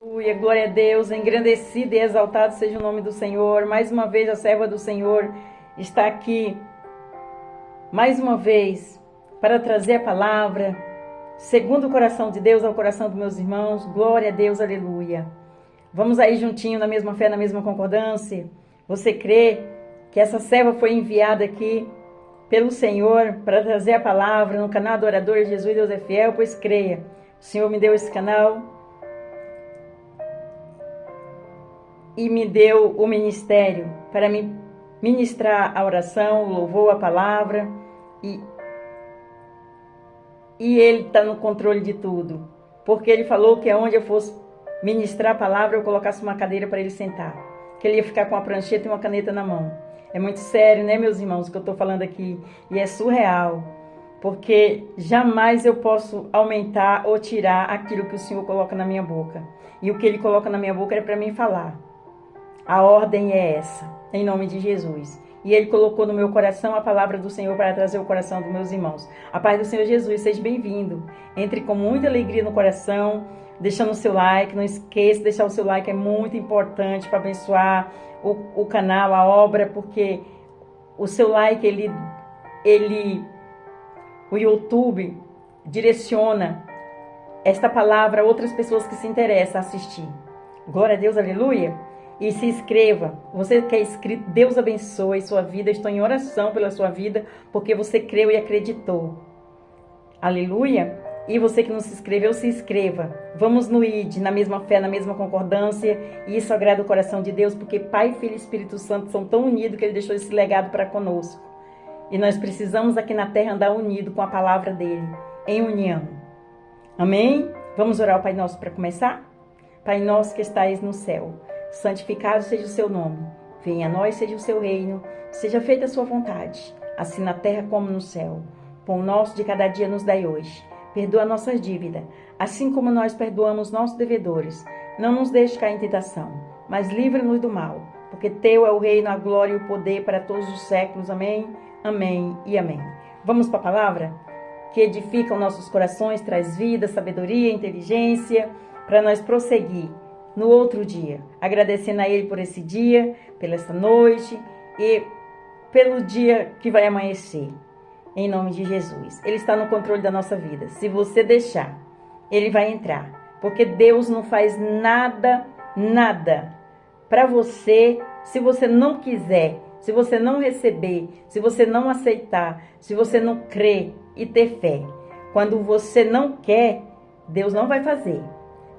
Aleluia, glória a Deus, engrandecido e exaltado seja o nome do Senhor. Mais uma vez a serva do Senhor está aqui, mais uma vez, para trazer a palavra, segundo o coração de Deus ao coração dos meus irmãos. Glória a Deus, aleluia. Vamos aí juntinho, na mesma fé, na mesma concordância. Você crê que essa serva foi enviada aqui pelo Senhor para trazer a palavra no canal Adoradores Jesus Deus é Fiel? Pois creia, o Senhor me deu esse canal e me deu o ministério para me ministrar a oração, o louvor, a palavra, e Ele está no controle de tudo, porque Ele falou que onde eu fosse ministrar a palavra, eu colocasse uma cadeira para Ele sentar, que Ele ia ficar com uma prancheta e uma caneta na mão. É muito sério, né, meus irmãos, o que eu estou falando aqui, e é surreal, porque jamais eu posso aumentar ou tirar aquilo que o Senhor coloca na minha boca, e o que Ele coloca na minha boca é para mim falar. A ordem é essa, em nome de Jesus. E Ele colocou no meu coração a palavra do Senhor para trazer o coração dos meus irmãos. A paz do Senhor Jesus, seja bem-vindo. Entre com muita alegria no coração, deixando o seu like. Não esqueça de deixar o seu like, é muito importante para abençoar o canal, a obra, porque o seu like, o YouTube direciona esta palavra a outras pessoas que se interessam a assistir. Glória a Deus, aleluia. E se inscreva. Você que é inscrito, Deus abençoe sua vida. Estou em oração pela sua vida, porque você creu e acreditou. Aleluia. E você que não se inscreveu, se inscreva. Vamos no ID, na mesma fé, na mesma concordância. E isso agrada o coração de Deus, porque Pai, Filho e Espírito Santo são tão unidos que Ele deixou esse legado para conosco. E nós precisamos aqui na terra andar unido com a palavra dEle, em união. Amém? Vamos orar ao Pai Nosso para começar? Pai Nosso que estais no céu, santificado seja o seu nome, venha a nós seja o seu reino, seja feita a sua vontade, assim na terra como no céu. Pão nosso de cada dia nos dai hoje, perdoa nossas dívidas, assim como nós perdoamos nossos devedores. Não nos deixe cair em tentação, mas livra-nos do mal, porque teu é o reino, a glória e o poder para todos os séculos. Amém, amém e amém. Vamos para a palavra que edifica os nossos corações, traz vida, sabedoria, inteligência, para nós prosseguir no outro dia, agradecendo a Ele por esse dia, pela essa noite e pelo dia que vai amanhecer, em nome de Jesus. Ele está no controle da nossa vida. Se você deixar, Ele vai entrar, porque Deus não faz nada para você, se você não quiser, se você não receber, se você não aceitar, se você não crer e ter fé. Quando você não quer, Deus não vai fazer.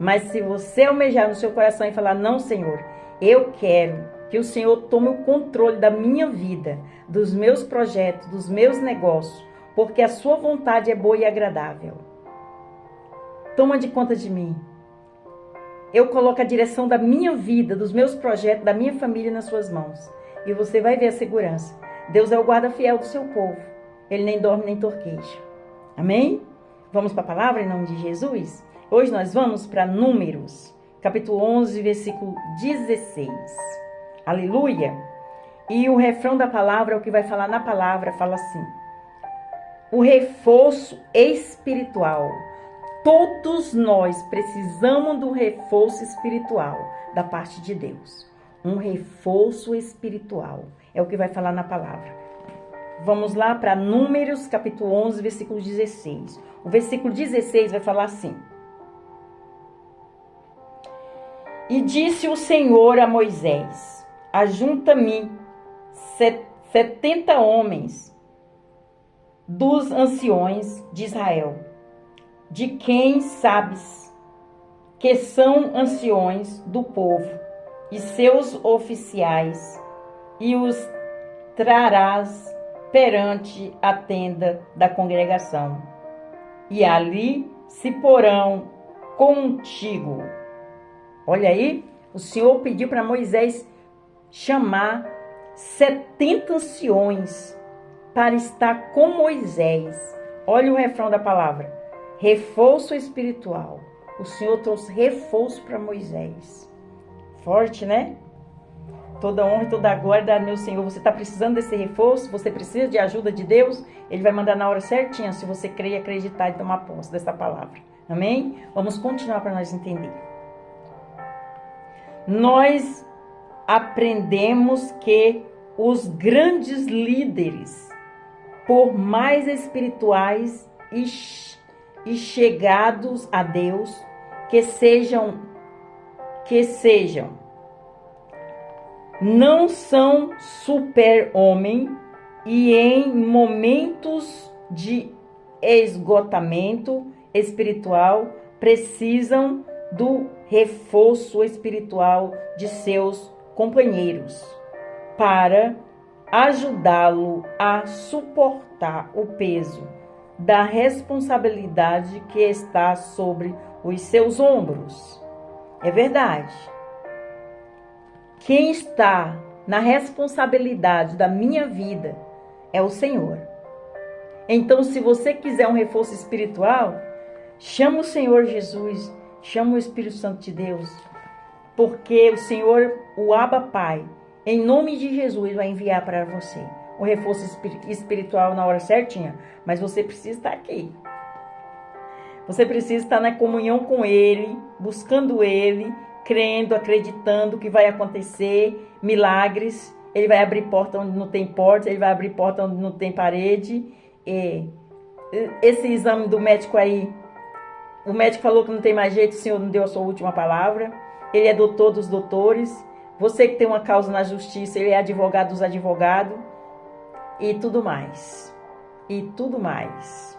Mas se você almejar no seu coração e falar, não, Senhor, eu quero que o Senhor tome o controle da minha vida, dos meus projetos, dos meus negócios, porque a sua vontade é boa e agradável. Toma de conta de mim. Eu coloco a direção da minha vida, dos meus projetos, da minha família nas suas mãos. E você vai ver a segurança. Deus é o guarda fiel do seu povo. Ele nem dorme nem torqueja. Amém? Vamos para a palavra em nome de Jesus? Hoje nós vamos para Números, capítulo 11, versículo 16. Aleluia! E o refrão da palavra, o que vai falar na palavra, fala assim: o reforço espiritual. Todos nós precisamos do reforço espiritual da parte de Deus. Um reforço espiritual. É o que vai falar na palavra. Vamos lá para Números, capítulo 11, versículo 16. O versículo 16 vai falar assim: e disse o Senhor a Moisés: ajunta-me 70 homens dos anciões de Israel, de quem sabes que são anciões do povo, e seus oficiais, e os trarás perante a tenda da congregação, e ali se porão contigo. Olha aí, o Senhor pediu para Moisés chamar 70 anciões para estar com Moisés. Olha o refrão da palavra: reforço espiritual. O Senhor trouxe reforço para Moisés. Forte, né? Toda honra e toda glória dá ao meu Senhor. Você está precisando desse reforço? Você precisa de ajuda de Deus? Ele vai mandar na hora certinha, se você crer e acreditar e tomar posse dessa palavra. Amém? Vamos continuar para nós entender. nós aprendemos que os grandes líderes, por mais espirituais e chegados a Deus que sejam, não são super-homem e em momentos de esgotamento espiritual precisam do reforço espiritual de seus companheiros para ajudá-lo a suportar o peso da responsabilidade que está sobre os seus ombros. É verdade. Quem está na responsabilidade da minha vida é o Senhor. Então, se você quiser um reforço espiritual, chama o Senhor Jesus, chama o Espírito Santo de Deus, porque o Senhor, o Abba Pai, em nome de Jesus, vai enviar para você o reforço espiritual na hora certinha, mas você precisa estar aqui. Você precisa estar na comunhão com Ele, buscando Ele, crendo, acreditando que vai acontecer milagres. Ele vai abrir porta onde não tem porta, Ele vai abrir porta onde não tem parede. Esse exame do médico aí, o médico falou que não tem mais jeito, o Senhor não deu a sua última palavra. Ele é doutor dos doutores. Você que tem uma causa na justiça, Ele é advogado dos advogados. E tudo mais. E tudo mais.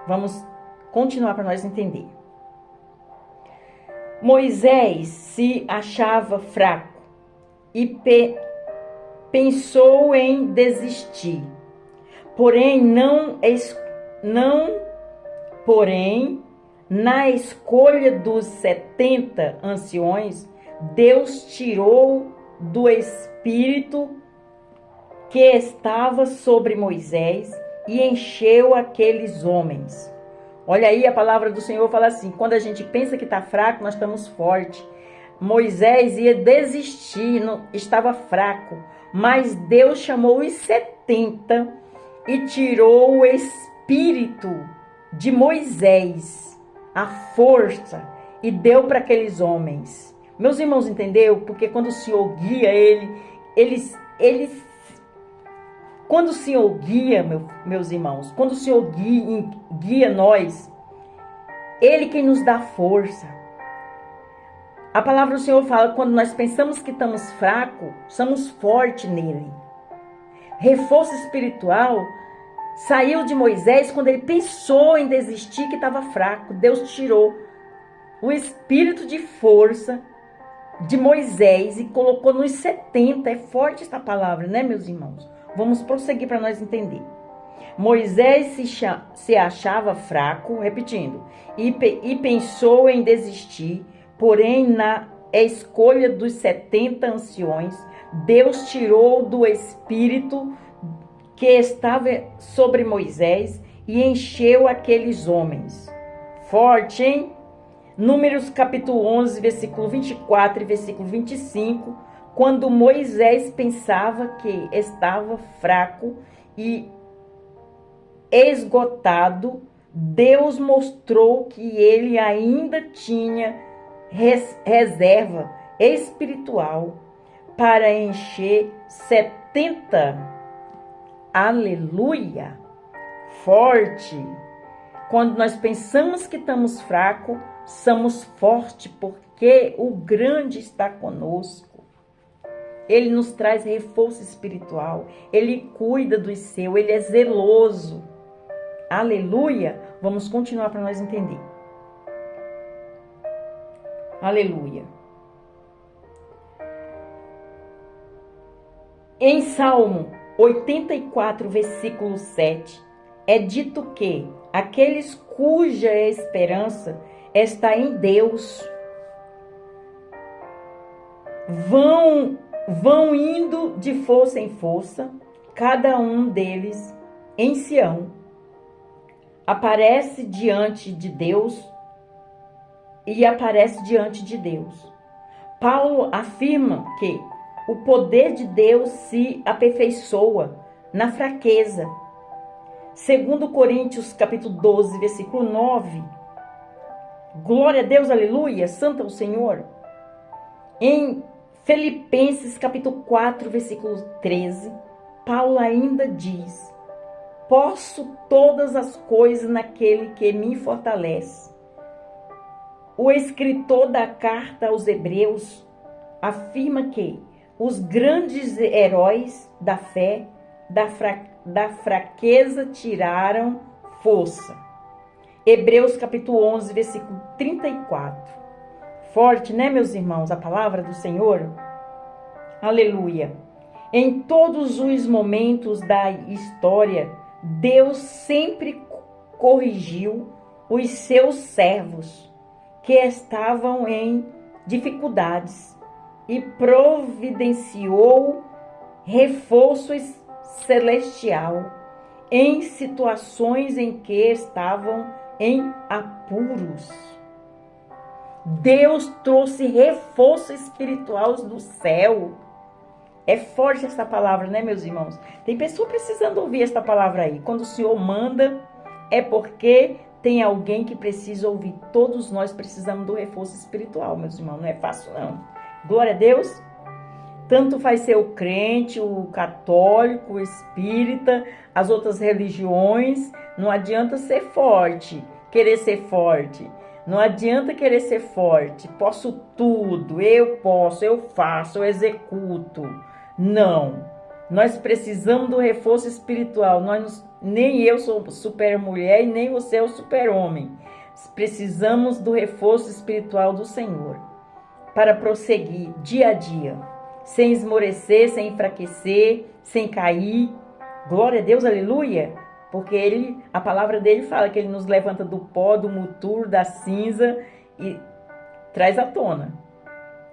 Vamos continuar para nós entender. Moisés se achava fraco e pensou em desistir. Porém, na escolha dos 70 anciões, Deus tirou do espírito que estava sobre Moisés e encheu aqueles homens. Olha aí, a palavra do Senhor fala assim: quando a gente pensa que está fraco, nós estamos fortes. Moisés ia desistir, estava fraco, mas Deus chamou os 70 e tirou o espírito de Moisés, a força, e deu para aqueles homens. Meus irmãos, entendeu? Porque quando o Senhor guia quando o Senhor guia, meus irmãos, quando o Senhor guia nós, Ele quem nos dá força. A palavra do Senhor fala, quando nós pensamos que estamos fracos, somos fortes nele. Reforço espiritual saiu de Moisés quando ele pensou em desistir, que estava fraco. Deus tirou o espírito de força de Moisés e colocou nos 70. É forte essa palavra, né, meus irmãos? Vamos prosseguir para nós entender. Moisés se achava fraco, repetindo, e pensou em desistir, porém na escolha dos 70 anciões, Deus tirou do espírito que estava sobre Moisés e encheu aqueles homens. Forte, hein? Números capítulo 11, versículo 24 e versículo 25, quando Moisés pensava que estava fraco e esgotado, Deus mostrou que ele ainda tinha reserva espiritual para encher 70. Aleluia! Forte! Quando nós pensamos que estamos fracos, somos fortes porque o grande está conosco. Ele nos traz reforço espiritual. Ele cuida do seu. Ele é zeloso. Aleluia! Vamos continuar para nós entender. Aleluia! Em Salmo 84, versículo 7, é dito que aqueles cuja esperança está em Deus vão indo de força em força, cada um deles em Sião, aparece diante de Deus. Paulo afirma que o poder de Deus se aperfeiçoa na fraqueza. Segundo Coríntios capítulo 12, versículo 9. Glória a Deus, aleluia, santo é o Senhor. Em Filipenses capítulo 4, versículo 13, Paulo ainda diz: posso todas as coisas naquele que me fortalece. O escritor da carta aos Hebreus afirma que os grandes heróis da fé, da fraqueza tiraram força. Hebreus capítulo 11, versículo 34. Forte, né, meus irmãos, a palavra do Senhor? Aleluia. Em todos os momentos da história, Deus sempre corrigiu os seus servos que estavam em dificuldades e providenciou reforço celestial em situações em que estavam em apuros. Deus trouxe reforço espiritual do céu. É forte essa palavra, né, meus irmãos? Tem pessoa precisando ouvir esta palavra aí. Quando o Senhor manda, é porque tem alguém que precisa ouvir. Todos nós precisamos do reforço espiritual, meus irmãos. Não é fácil, não. Glória a Deus. Tanto faz ser o crente, o católico, o espírita, as outras religiões. Não adianta ser forte, querer ser forte. Não adianta querer ser forte. Posso tudo, eu posso, eu faço, eu executo. Não. Nós precisamos do reforço espiritual. Nem eu sou super mulher e nem você é o super homem. Precisamos do reforço espiritual do Senhor para prosseguir dia a dia, sem esmorecer, sem enfraquecer, sem cair. Glória a Deus, aleluia. Porque a palavra dele fala que ele nos levanta do pó, do muturo, da cinza e traz à tona.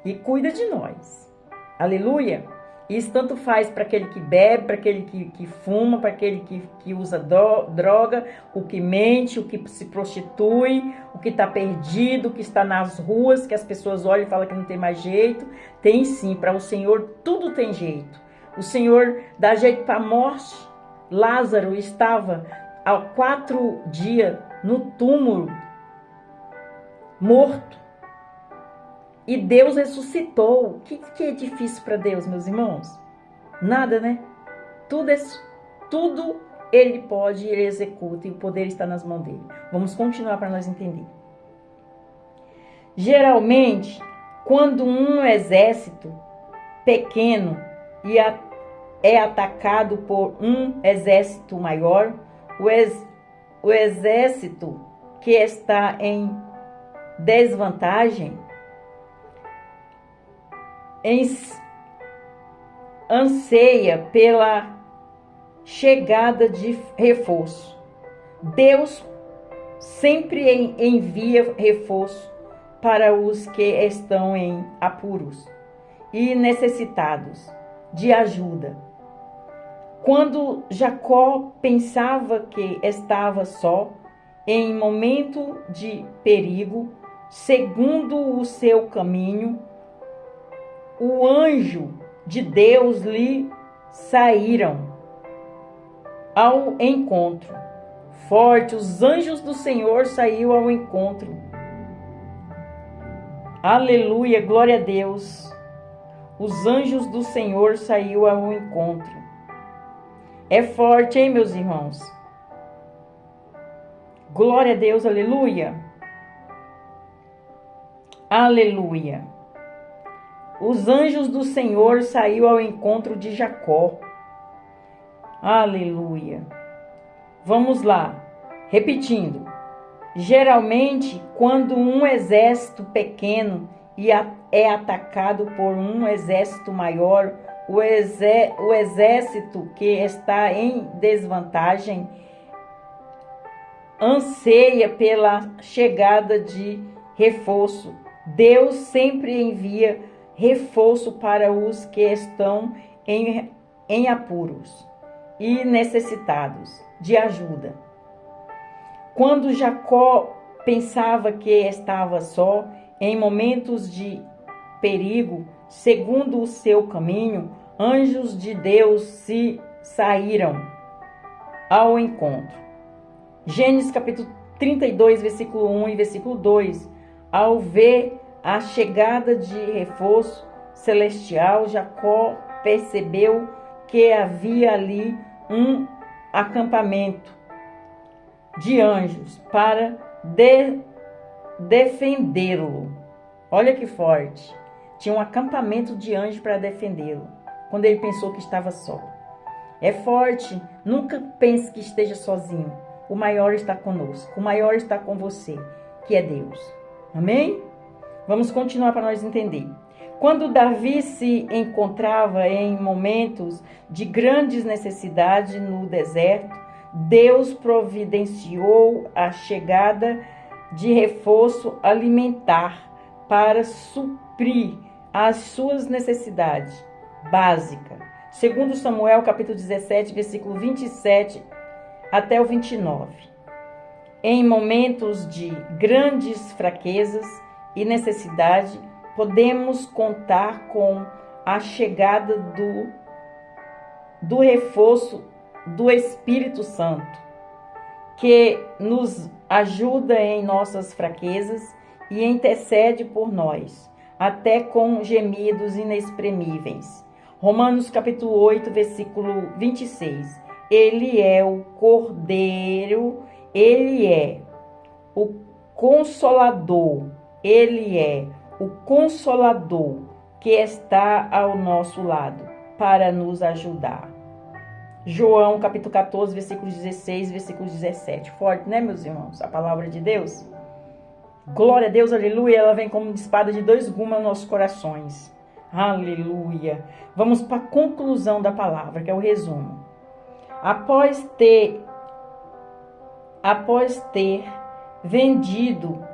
E cuida de nós. Aleluia. Isso tanto faz para aquele que bebe, para aquele que fuma, para aquele que usa droga, o que mente, o que se prostitui, o que está perdido, o que está nas ruas, que as pessoas olham e falam que não tem mais jeito. Tem sim, para o Senhor tudo tem jeito. O Senhor dá jeito para a morte. Lázaro estava há 4 dias no túmulo, morto. E Deus ressuscitou. O que é difícil para Deus, meus irmãos? Nada, né? Tudo Ele pode e Ele executa. E o poder está nas mãos dele. Vamos continuar para nós entender. Geralmente, quando um exército pequeno é atacado por um exército maior, o exército que está em desvantagem anseia pela chegada de reforço. Deus sempre envia reforço para os que estão em apuros e necessitados de ajuda. Quando Jacó pensava que estava só, em momento de perigo, segundo o seu caminho, o anjo de Deus lhe saíram ao encontro. Forte, os anjos do Senhor saíram ao encontro. Aleluia, glória a Deus. Os anjos do Senhor saíram ao encontro. É forte, hein, meus irmãos? Glória a Deus, aleluia. Aleluia. Os anjos do Senhor saíram ao encontro de Jacó. Aleluia. Vamos lá. Repetindo. Geralmente, quando um exército pequeno é atacado por um exército maior, o exército que está em desvantagem anseia pela chegada de reforço. Deus sempre envia reforço para os que estão em apuros e necessitados de ajuda. Quando Jacó pensava que estava só, em momentos de perigo, segundo o seu caminho, anjos de Deus se saíram ao encontro. Gênesis capítulo 32, versículo 1 e versículo 2. Ao ver a chegada de reforço, celestial, Jacó percebeu que havia ali um acampamento de anjos para defendê-lo. Olha que forte. Tinha um acampamento de anjos para defendê-lo, quando ele pensou que estava só. É forte. Nunca pense que esteja sozinho. O maior está conosco. O maior está com você, que é Deus. Amém? Vamos continuar para nós entender. Quando Davi se encontrava em momentos de grandes necessidades no deserto, Deus providenciou a chegada de reforço alimentar para suprir as suas necessidades básicas. Segundo Samuel, capítulo 17, versículo 27 até o 29. Em momentos de grandes fraquezas e necessidade, podemos contar com a chegada do reforço do Espírito Santo, que nos ajuda em nossas fraquezas e intercede por nós, até com gemidos inexprimíveis. Romanos capítulo 8, versículo 26. Ele é o Cordeiro, ele é o Consolador, ele é o Consolador que está ao nosso lado para nos ajudar. João capítulo 14, versículo 16, versículo 17. Forte, né, meus irmãos? A palavra de Deus. Glória a Deus, aleluia. Ela vem como espada de dois gumes nos nossos corações. Aleluia. Vamos para a conclusão da palavra, que é o resumo. Após ter vencido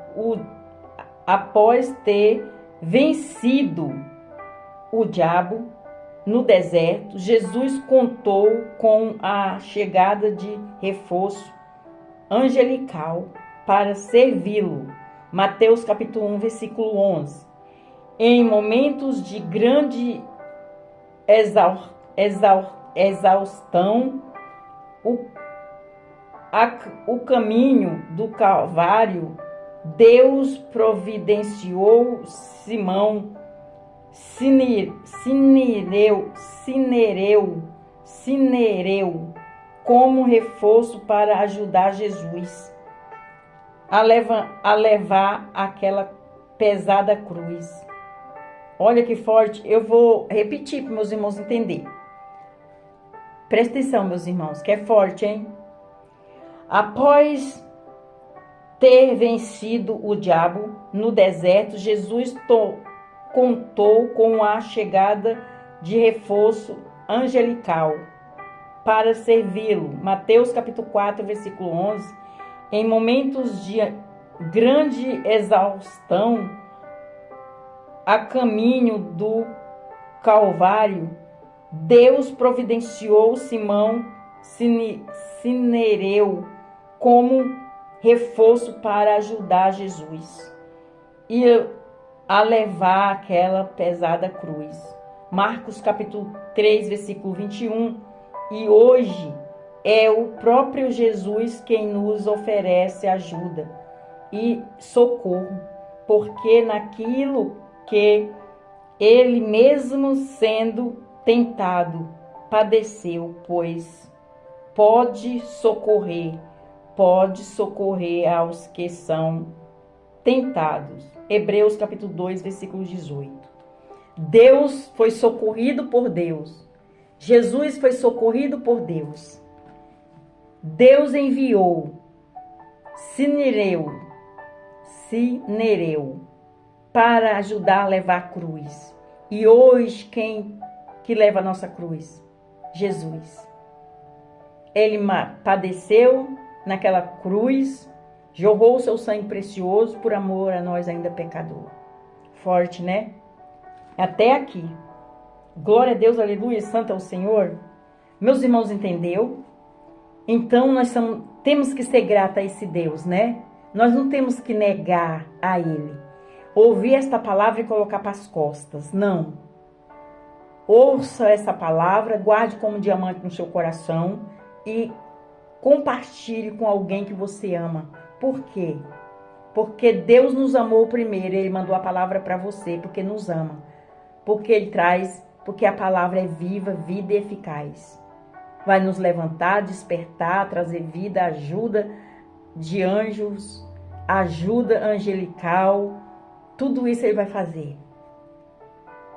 o diabo no deserto, Jesus contou com a chegada de reforço angelical para servi-lo. Mateus capítulo 1, versículo 11. Em momentos de grande exaustão, o caminho do Calvário, Deus providenciou Simão Sinereu como reforço para ajudar Jesus a levar aquela pesada cruz. Olha que forte. Eu vou repetir para meus irmãos entenderem. Presta atenção, meus irmãos, que é forte, hein? Após ter vencido o diabo no deserto, Jesus contou com a chegada de reforço angelical para servi-lo. Mateus capítulo 4, versículo 11. Em momentos de grande exaustão, a caminho do Calvário, Deus providenciou Simão Sinereu como reforço para ajudar Jesus e a levar aquela pesada cruz. Marcos capítulo 3, versículo 21. E hoje é o próprio Jesus quem nos oferece ajuda e socorro, porque naquilo que ele mesmo sendo tentado padeceu, pois pode socorrer aos que são tentados. Hebreus capítulo 2, versículo 18. Deus foi socorrido por Deus. Jesus foi socorrido por Deus. Deus enviou Sinereu para ajudar a levar a cruz. E hoje quem que leva a nossa cruz? Jesus. Ele padeceu naquela cruz, jorrou seu sangue precioso por amor a nós ainda pecador. Forte, né? Até aqui. Glória a Deus, aleluia, santo é o Senhor. Meus irmãos, entendeu? Então nós temos que ser gratos a esse Deus, né? Nós não temos que negar a Ele. Ouvir esta palavra e colocar para as costas. Não. Ouça essa palavra, guarde como diamante no seu coração e compartilhe com alguém que você ama. Por quê? Porque Deus nos amou primeiro. Ele mandou a palavra para você, porque nos ama. porque a palavra é viva, vida e eficaz. Vai nos levantar, despertar, trazer vida, ajuda de anjos, ajuda angelical, tudo isso ele vai fazer.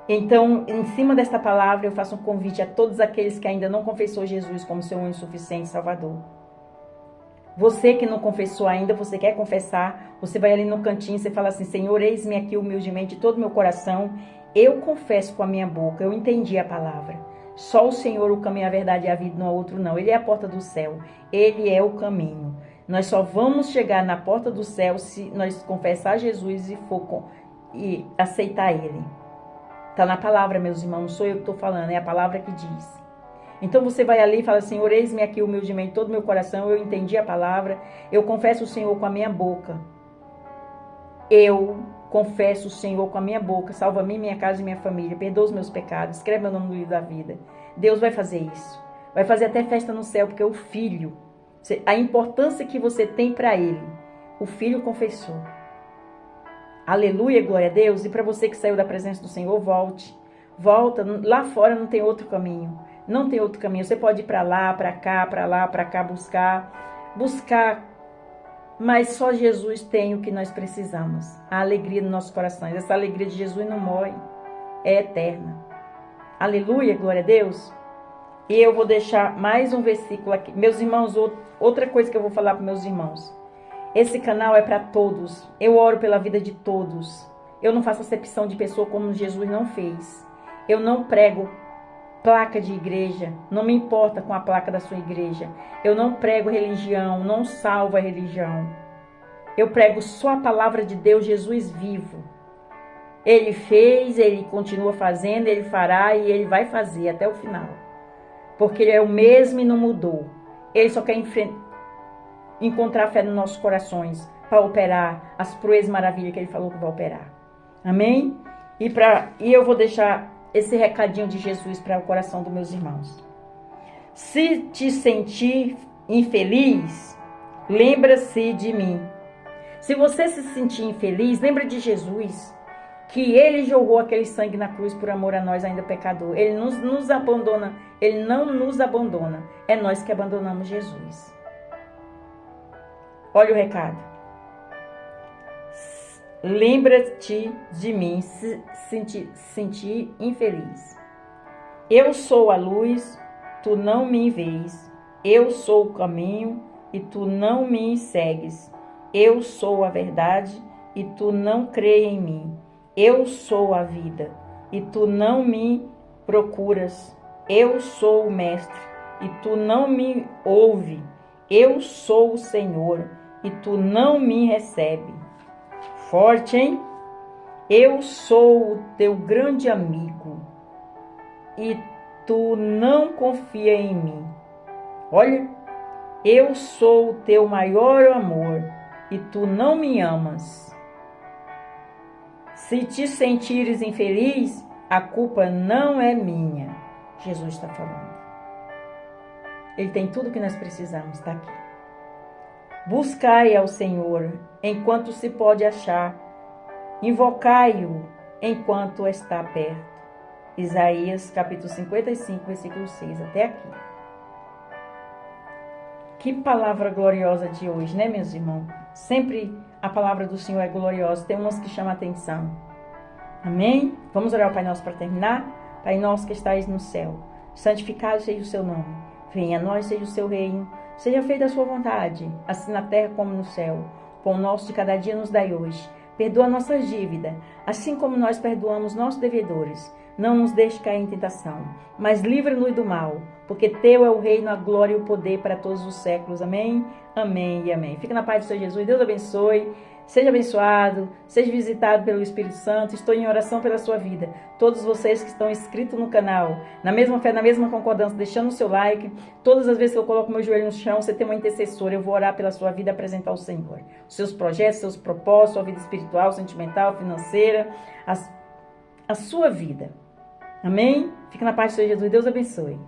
Então, em cima desta palavra, eu faço um convite a todos aqueles que ainda não confessou Jesus como seu único e suficiente Salvador. Você que não confessou ainda, você quer confessar, você vai ali no cantinho, você fala assim, Senhor, eis-me aqui humildemente, todo meu coração, eu confesso com a minha boca, eu entendi a palavra. Só o Senhor, o caminho, a verdade e a vida, não há outro não. Ele é a porta do céu, Ele é o caminho. Nós só vamos chegar na porta do céu se nós confessar Jesus e aceitar Ele. Está na palavra, meus irmãos, não sou eu que estou falando, é a palavra que diz. Então você vai ali e fala, Senhor, eis-me aqui humildemente, todo meu coração, eu entendi a palavra, eu confesso o Senhor com a minha boca. Eu confesso o Senhor com a minha boca, salva a mim, minha casa e minha família, perdoa os meus pecados, escreve meu nome no livro da vida. Deus vai fazer isso. Vai fazer até festa no céu, porque o Filho, a importância que você tem para Ele, o Filho confessou. Aleluia, glória a Deus. E para você que saiu da presença do Senhor, volte. Volta, lá fora não tem outro caminho. Não tem outro caminho. Você pode ir para lá, para cá, para lá, para cá, buscar. Mas só Jesus tem o que nós precisamos. A alegria nos nossos corações. Essa alegria de Jesus não morre. É eterna. Aleluia, glória a Deus. E eu vou deixar mais um versículo aqui. Meus irmãos, outra coisa que eu vou falar para meus irmãos. Esse canal é para todos. Eu oro pela vida de todos. Eu não faço acepção de pessoa como Jesus não fez. Eu não prego placa de igreja. Não me importa com a placa da sua igreja. Eu não prego religião. Não salvo a religião. Eu prego só a palavra de Deus, Jesus vivo. Ele fez, Ele continua fazendo, Ele fará e Ele vai fazer até o final. Porque Ele é o mesmo e não mudou. Ele só quer encontrar fé nos nossos corações para operar as proezas maravilhas que Ele falou que vai operar. Amém? E eu vou deixar esse recadinho de Jesus para o coração dos meus irmãos. Se te sentir infeliz, lembra-se de mim. Se você se sentir infeliz, lembra de Jesus, que Ele jogou aquele sangue na cruz por amor a nós ainda pecador. Ele nos abandona, Ele não nos abandona. É nós que abandonamos Jesus. Olha o recado. Lembra-te de mim, se sentir infeliz. Eu sou a luz, tu não me vês. Eu sou o caminho e tu não me segues. Eu sou a verdade e tu não crês em mim. Eu sou a vida e tu não me procuras. Eu sou o mestre e tu não me ouve. Eu sou o Senhor e tu não me recebe. Forte, hein? Eu sou o teu grande amigo e tu não confia em mim. Olha, eu sou o teu maior amor e tu não me amas. Se te sentires infeliz, a culpa não é minha. Jesus está falando. Ele tem tudo que nós precisamos, está aqui. Buscai ao Senhor enquanto se pode achar. Invocai-o enquanto está perto. Isaías capítulo 55, versículo 6, até aqui. Que palavra gloriosa de hoje, né, meus irmãos? Sempre a palavra do Senhor é gloriosa. Tem umas que chamam a atenção. Amém? Vamos orar ao Pai Nosso para terminar? Pai Nosso que estais no céu, santificado seja o seu nome. Venha a nós, seja o seu reino. Seja feita a sua vontade, assim na terra como no céu. Pão nosso de cada dia nos dai hoje. Perdoa nossas dívidas, assim como nós perdoamos nossos devedores. Não nos deixe cair em tentação, mas livra-nos do mal, porque teu é o reino, a glória e o poder para todos os séculos. Amém? Amém e amém. Fica na paz do Senhor Jesus. Deus abençoe. Seja abençoado, seja visitado pelo Espírito Santo. Estou em oração pela sua vida. Todos vocês que estão inscritos no canal, na mesma fé, na mesma concordância, deixando o seu like. Todas as vezes que eu coloco meu joelho no chão, você tem uma intercessora. Eu vou orar pela sua vida e apresentar ao Senhor. Os seus projetos, seus propósitos, sua vida espiritual, sentimental, financeira, a sua vida. Amém? Fica na paz do Senhor Jesus. Deus abençoe.